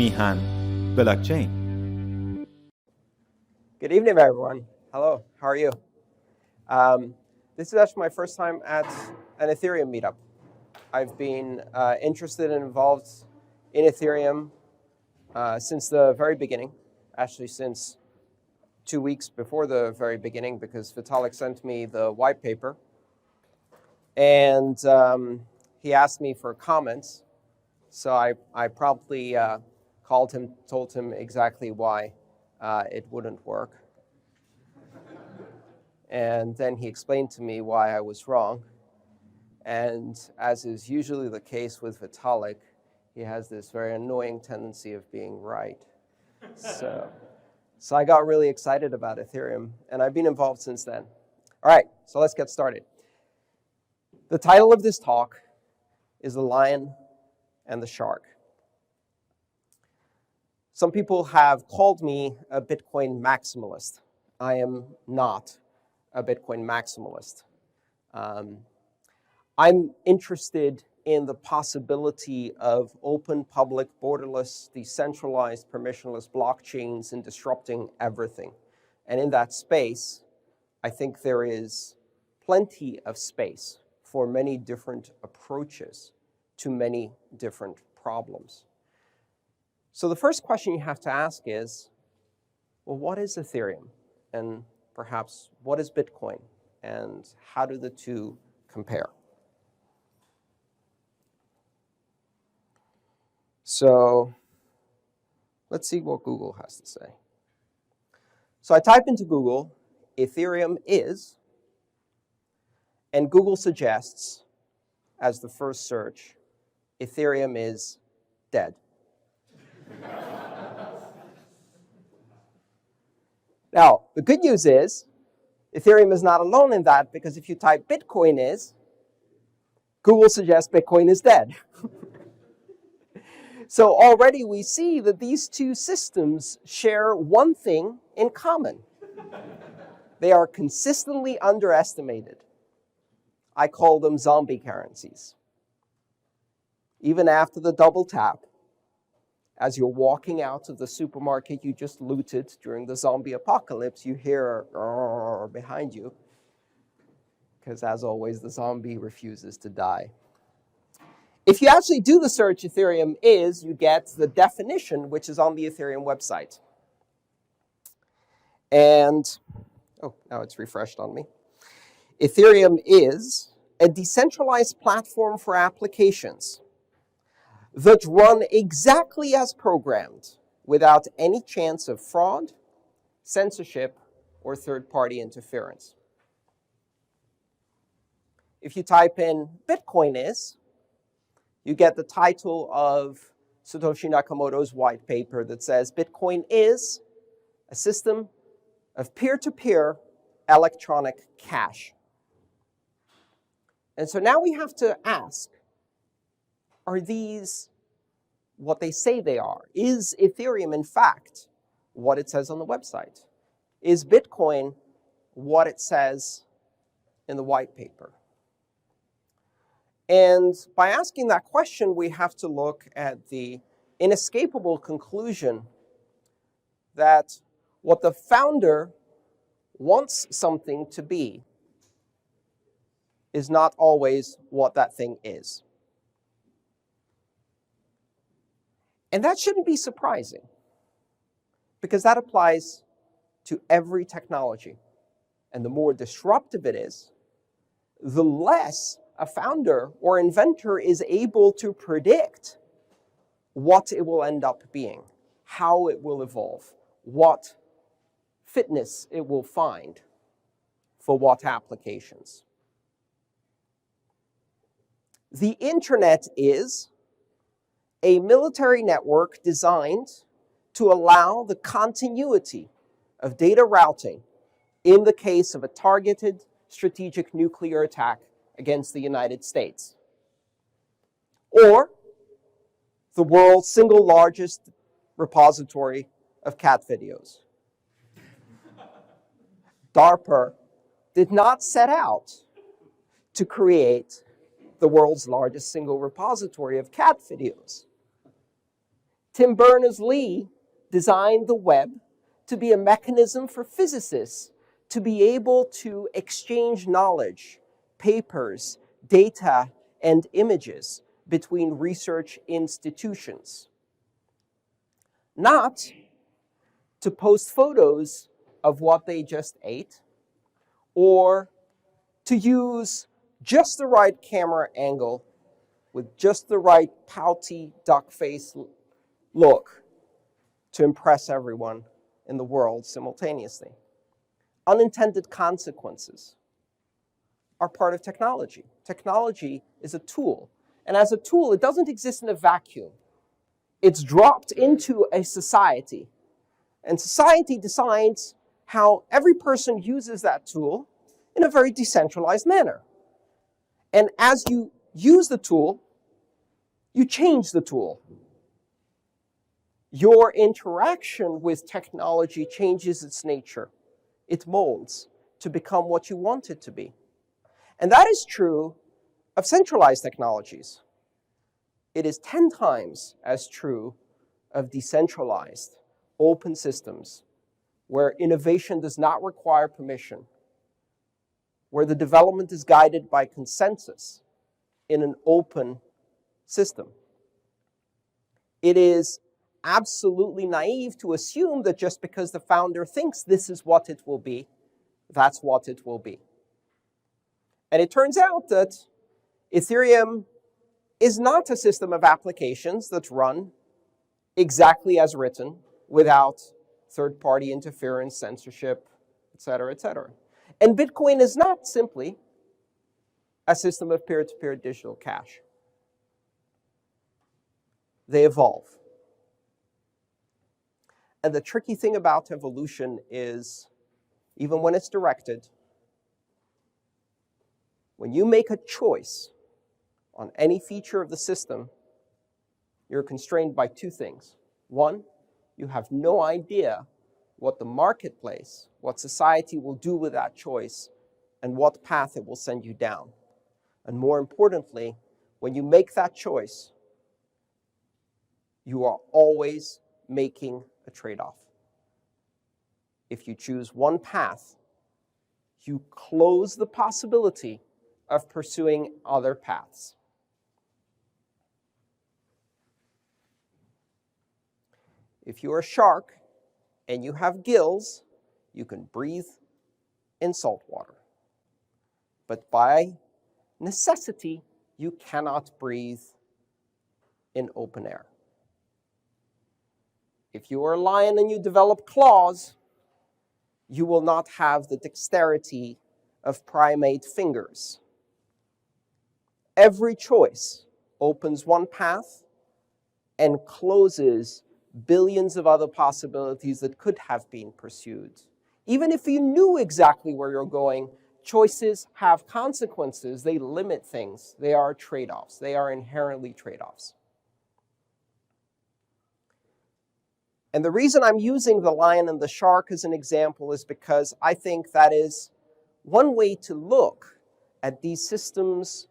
میهن بلاکچین. Good evening, everyone. Hello, how are you? This is actually my first time at an Ethereum meetup. I've been interested and involved in Ethereum since the very beginning, actually since 2 weeks before the very beginning, because Vitalik sent me the white paper. And he asked me for comments. So I promptly called him, told him exactly why it wouldn't work. And then he explained to me why I was wrong. And as is usually the case with Vitalik, he has this very annoying tendency of being right. So I got really excited about Ethereum, and I've been involved since then. All right, so let's get started. The title of this talk is The Lion and the Shark. Some people have called me a Bitcoin maximalist. I am not a Bitcoin maximalist. I'm interested in the possibility of open, public, borderless, decentralized, permissionless blockchains and disrupting everything. And in that space, I think there is plenty of space for many different approaches to many different problems. So the first question you have to ask is, well, what is Ethereum? And perhaps what is Bitcoin? And how do the two compare? So let's see what Google has to say. So I type into Google, Ethereum is, and Google suggests, as the first search, Ethereum is dead. Now, the good news is, Ethereum is not alone in that, because if you type Bitcoin is, Google suggests Bitcoin is dead. So already we see that these two systems share one thing in common. They are consistently underestimated. I call them zombie currencies. Even after the double tap, as you're walking out of the supermarket you just looted during the zombie apocalypse, you hear behind you, because as always, the zombie refuses to die. If you actually do the search Ethereum is, you get the definition, which is on the Ethereum website. And, oh, now it's refreshed on me. Ethereum is a decentralized platform for applications that run exactly as programmed, without any chance of fraud, censorship, or third-party interference. If you type in Bitcoin is, you get the title of Satoshi Nakamoto's white paper that says Bitcoin is a system of peer-to-peer electronic cash. And so now we have to ask, are these what they say they are? Is Ethereum, in fact, what it says on the website? Is Bitcoin what it says in the white paper? And by asking that question, we have to look at the inescapable conclusion that what the founder wants something to be is not always what that thing is. And that shouldn't be surprising, because that applies to every technology. And the more disruptive it is, the less a founder or inventor is able to predict what it will end up being, how it will evolve, what fitness it will find for what applications. The internet is a military network designed to allow the continuity of data routing in the case of a targeted strategic nuclear attack against the United States. Or the world's single largest repository of cat videos. DARPA did not set out to create the world's largest single repository of cat videos. Tim Berners-Lee designed the web to be a mechanism for physicists to be able to exchange knowledge, papers, data, and images between research institutions. Not to post photos of what they just ate, or to use just the right camera angle with just the right pouty duck face look to impress everyone in the world simultaneously. Unintended consequences are part of technology. Technology is a tool, and as a tool, it doesn't exist in a vacuum. It's dropped into a society, and society decides how every person uses that tool in a very decentralized manner. And as you use the tool, you change the tool. Your interaction with technology changes its nature. It molds to become what you want it to be. And that is true of centralized technologies. It is 10 times as true of decentralized, open systems, where innovation does not require permission, where the development is guided by consensus in an open system. It is absolutely naive to assume that just because the founder thinks this is what it will be, that's what it will be. And it turns out that Ethereum is not a system of applications that's run exactly as written without third-party interference, censorship, et cetera, et cetera. And Bitcoin is not simply a system of peer-to-peer digital cash. They evolve. And the tricky thing about evolution is, even when it's directed, when you make a choice on any feature of the system, you're constrained by two things. One, you have no idea what the marketplace, what society will do with that choice, and what path it will send you down. And more importantly, when you make that choice, you are always making a trade-off. If you choose one path, you close the possibility of pursuing other paths. If you're a shark and you have gills, you can breathe in salt water. But by necessity, you cannot breathe in open air. If you are a lion and you develop claws, you will not have the dexterity of primate fingers. Every choice opens one path and closes billions of other possibilities that could have been pursued. Even if you knew exactly where you're going, choices have consequences. They limit things. They are trade-offs. They are inherently trade-offs. And the reason I'm using the lion and the shark as an example is because I think that is one way to look at these systems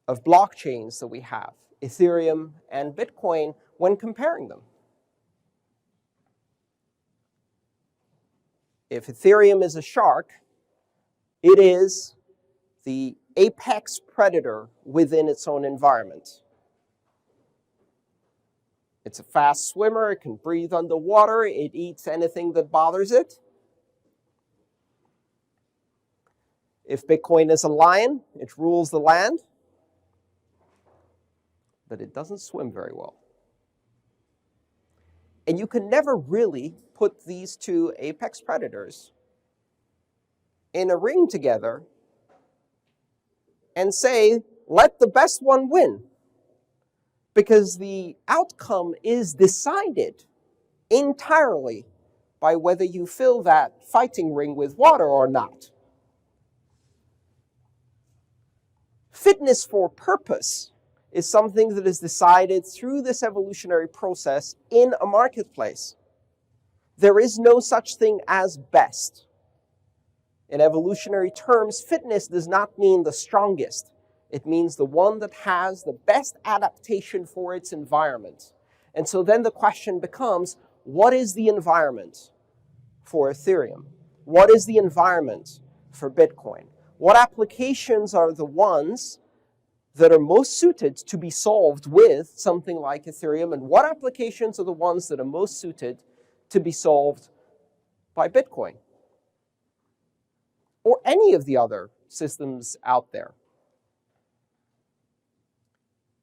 of blockchains that we have, Ethereum and Bitcoin, when comparing them. If Ethereum is a shark, it is the apex predator within its own environment. It's a fast swimmer, it can breathe underwater, it eats anything that bothers it. If Bitcoin is a lion, it rules the land, but it doesn't swim very well. And you can never really put these two apex predators in a ring together and say, let the best one win. Because the outcome is decided entirely by whether you fill that fighting ring with water or not. Fitness for purpose is something that is decided through this evolutionary process in a marketplace. There is no such thing as best. In evolutionary terms, fitness does not mean the strongest. It means the one that has the best adaptation for its environment. And so then the question becomes, what is the environment for Ethereum? What is the environment for Bitcoin? What applications are the ones that are most suited to be solved with something like Ethereum? And what applications are the ones that are most suited to be solved by Bitcoin? Or any of the other systems out there?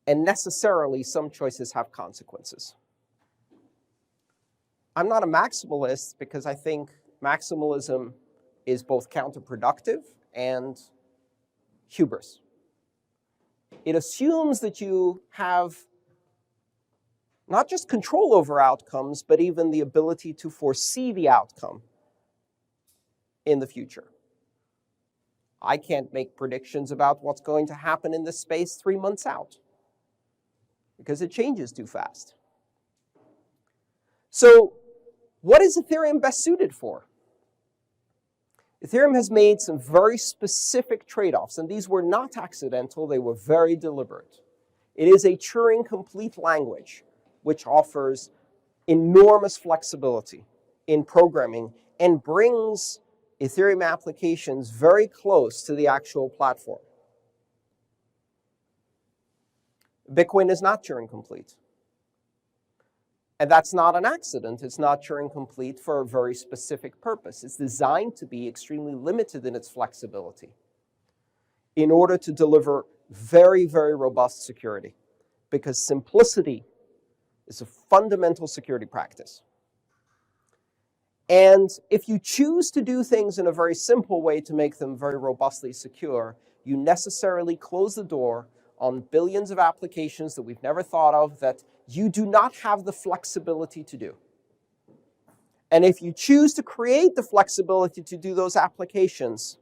And necessarily, some choices have consequences. I'm not a maximalist because I think maximalism is both counterproductive and hubris. It assumes that you have not just control over outcomes, but even the ability to foresee the outcome in the future. I can't make predictions about what's going to happen in this space 3 months out because it changes too fast. So what is Ethereum best suited for? Ethereum has made some very specific trade-offs, and these were not accidental, they were very deliberate. It is a Turing-complete language, which offers enormous flexibility in programming and brings Ethereum applications very close to the actual platform. Bitcoin is not Turing-complete. And that's not an accident. It's not Turing-complete for a very specific purpose. It's designed to be extremely limited in its flexibility in order to deliver very, very robust security, because simplicity is a fundamental security practice. And if you choose to do things in a very simple way to make them very robustly secure, you necessarily close the door on billions of applications that we've never thought of that you do not have the flexibility to do. And if you choose to create the flexibility to do those applications,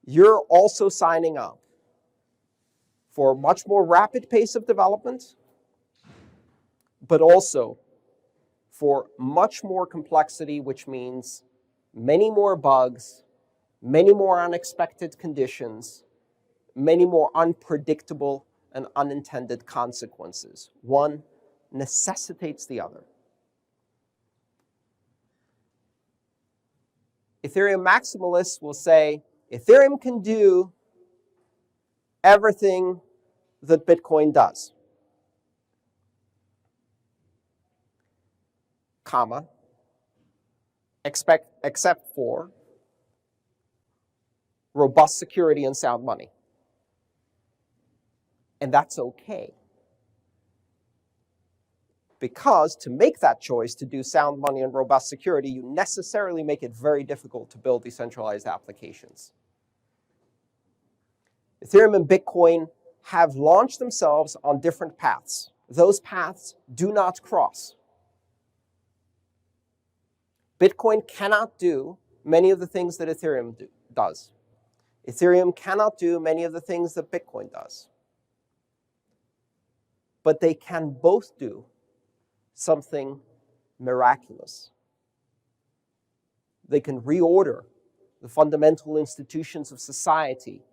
you're also signing up for a much more rapid pace of development, but also for much more complexity, which means many more bugs, many more unexpected conditions, many more unpredictable and unintended consequences. One necessitates the other. Ethereum maximalists will say, Ethereum can do everything that Bitcoin does, comma, except for robust security and sound money. And that's okay. Because to make that choice to do sound money and robust security, you necessarily make it very difficult to build decentralized applications. Ethereum and Bitcoin have launched themselves on different paths. Those paths do not cross. Bitcoin cannot do many of the things that Ethereum does. Ethereum cannot do many of the things that Bitcoin does. But they can both do something miraculous. They can reorder the fundamental institutions of society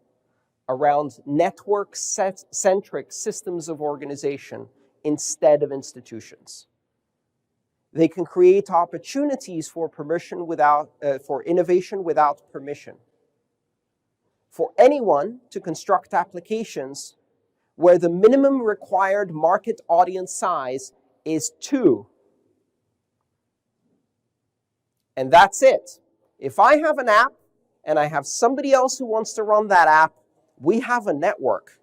around network-centric systems of organization instead of institutions. They can create opportunities for for innovation without permission. For anyone to construct applications where the minimum required market audience size is 2. And that's it. If I have an app and I have somebody else who wants to run that app, we have a network.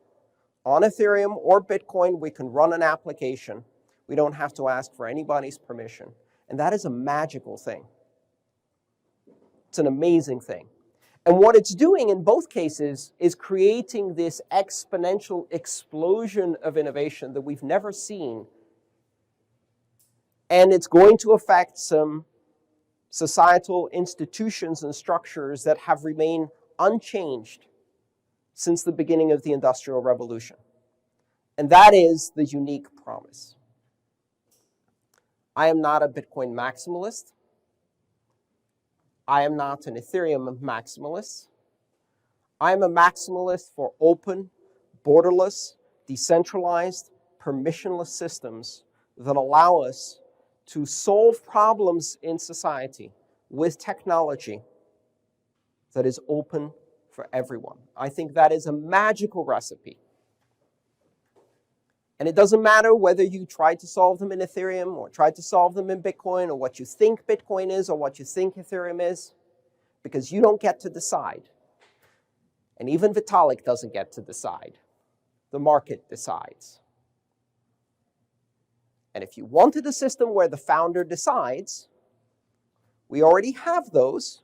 On Ethereum or Bitcoin, we can run an application. We don't have to ask for anybody's permission. And that is a magical thing. It's an amazing thing. And what it's doing in both cases is creating this exponential explosion of innovation that we've never seen. And it's going to affect some societal institutions and structures that have remained unchanged since the beginning of the Industrial Revolution. And that is the unique promise. I am not a Bitcoin maximalist. I am not an Ethereum maximalist. I am a maximalist for open, borderless, decentralized, permissionless systems that allow us to solve problems in society with technology that is open for everyone. I think that is a magical recipe. And it doesn't matter whether you try to solve them in Ethereum or try to solve them in Bitcoin or what you think Bitcoin is or what you think Ethereum is, because you don't get to decide. And even Vitalik doesn't get to decide. The market decides. And if you wanted a system where the founder decides, we already have those.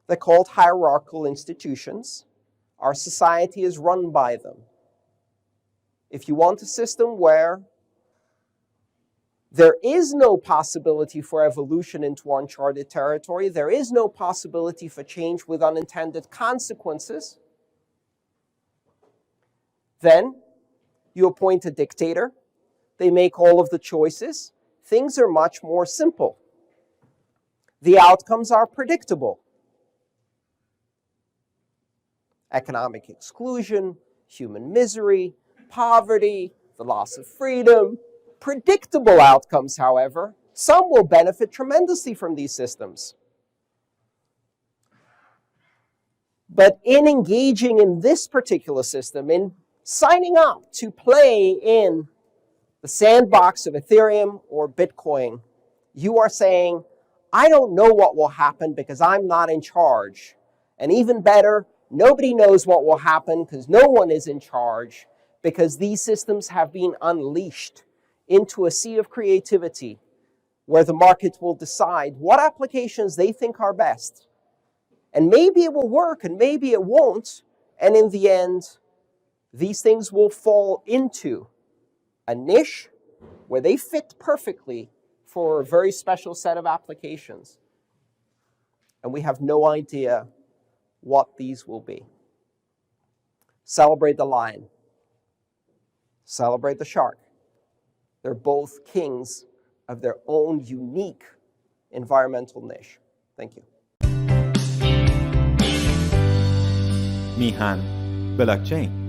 They're called hierarchical institutions. Our society is run by them. If you want a system where there is no possibility for evolution into uncharted territory, there is no possibility for change with unintended consequences, then you appoint a dictator. They make all of the choices. Things are much more simple. The outcomes are predictable. Economic exclusion, human misery, poverty, the loss of freedom. Predictable outcomes, however. Some will benefit tremendously from these systems. But in engaging in this particular system, in signing up to play in the sandbox of Ethereum or Bitcoin, you are saying, I don't know what will happen because I'm not in charge. And even better, nobody knows what will happen because no one is in charge, because these systems have been unleashed into a sea of creativity where the market will decide what applications they think are best. And maybe it will work and maybe it won't. And in the end, these things will fall into a niche where they fit perfectly for a very special set of applications. And we have no idea what these will be. Celebrate the lion. Celebrate the shark. They're both kings of their own unique environmental niche. Thank you. میهن بلاکچین